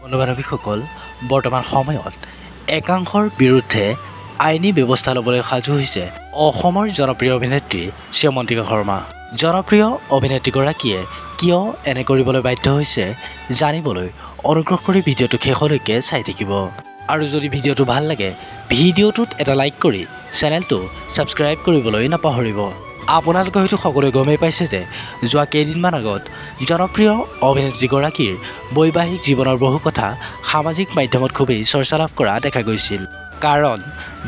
বন্ধু-বান্ধৱীসকল বৰ্তমান সময়ত একাংশৰ বিৰুদ্ধে আইনী ব্যৱস্থা ল'বলৈ সাজু হৈছে অসমৰ জনপ্ৰিয় অভিনেত্ৰী শ্যামন্তিকা শৰ্মা। জনপ্ৰিয় অভিনেত্ৰীগৰাকীয়ে কিয় এনে কৰিবলৈ বাধ্য হৈছে জানিবলৈ অনুগ্ৰহ কৰি ভিডিঅ'টো শেষলৈকে চাই থাকিব। আৰু যদি ভিডিঅ'টো ভাল লাগে ভিডিঅ'টোত এটা লাইক কৰি চেনেলটো ছাবস্ক্ৰাইব কৰিবলৈ নাপাহৰিব। আপোনালোকে হয়তো সকলোৱে গমেই পাইছে যে যোৱা কেইদিনমান আগত জনপ্ৰিয় অভিনেত্ৰীগৰাকীৰ বৈবাহিক জীৱনৰ বহু কথা সামাজিক মাধ্যমত খুবেই চৰ্চা লাভ কৰা দেখা গৈছিল। কাৰণ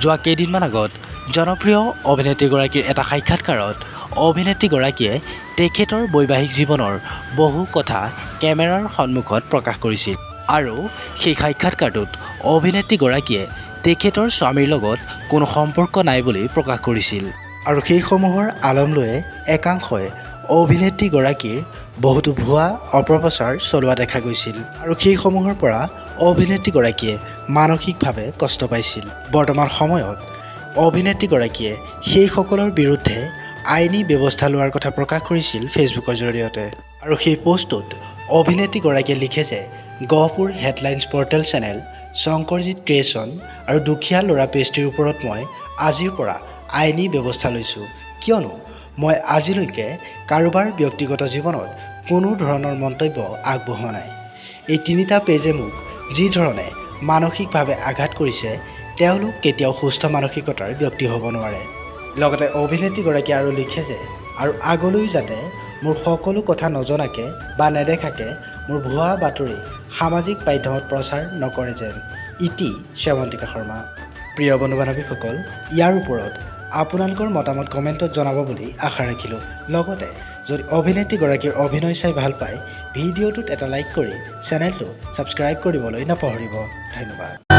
যোৱা কেইদিনমান আগত জনপ্ৰিয় অভিনেত্ৰীগৰাকীৰ এটা সাক্ষাৎকাৰত অভিনেত্ৰীগৰাকীয়ে তেখেতৰ বৈবাহিক জীৱনৰ বহু কথা কেমেৰাৰ সন্মুখত প্ৰকাশ কৰিছিল। আৰু সেই সাক্ষাৎকাৰটোত অভিনেত্ৰীগৰাকীয়ে তেখেতৰ স্বামীৰ লগত কোনো সম্পৰ্ক নাই বুলি প্ৰকাশ কৰিছিল। আৰু সেইসমূহৰ আলম লৈয়ে একাংশই অভিনেত্ৰীগৰাকীৰ বহুতো ভুৱা অপপ্ৰচাৰ চলোৱা দেখা গৈছিল। আৰু সেইসমূহৰ পৰা অভিনেত্ৰীগৰাকীয়ে মানসিকভাৱে কষ্ট পাইছিল। বৰ্তমান সময়ত অভিনেত্ৰীগৰাকীয়ে সেইসকলৰ বিৰুদ্ধে আইনী ব্যৱস্থা লোৱাৰ কথা প্ৰকাশ কৰিছিল ফেচবুকৰ জৰিয়তে। আৰু সেই পোষ্টটোত অভিনেত্ৰীগৰাকীয়ে লিখে যে Gohpur headlines portal channel, Sankarjit creation আৰু দুখীয়া ল'ৰা পেষ্ট্ৰিৰ ওপৰত মই আজিৰ পৰা আইনী ব্যৱস্থা লৈছোঁ, কিয়নো মই আজিলৈকে কাৰোবাৰ ব্যক্তিগত জীৱনত কোনো ধৰণৰ মন্তব্য আগবঢ়োৱা নাই। এই তিনিটা পেজে মোক যি ধৰণে মানসিকভাৱে আঘাত কৰিছে তেওঁলোক কেতিয়াও সুস্থ মানসিকতাৰ ব্যক্তি হ'ব নোৱাৰে। লগতে অভিনেত্ৰীগৰাকীয়ে আৰু লিখে যে আৰু আগলৈও যাতে মোৰ সকলো কথা নজনাকৈ বা নেদেখাকৈ মোৰ ভুৱা বাতৰি সামাজিক মাধ্যমত প্ৰচাৰ নকৰে যেন। ইতি শ্যামন্তিকা শৰ্মা। প্ৰিয় বন্ধু-বান্ধৱীসকল, ইয়াৰ ওপৰত আপোনালোকৰ মতামত কমেণ্টত জনাব বুলি আশা ৰাখিলোঁ। লগতে যদি অভিনেত্ৰীগৰাকীৰ অভিনয় চাই ভাল পায় ভিডিঅ'টোত এটা লাইক কৰি চেনেলটো ছাবস্ক্ৰাইব কৰিবলৈ নাপাহৰিব। ধন্যবাদ।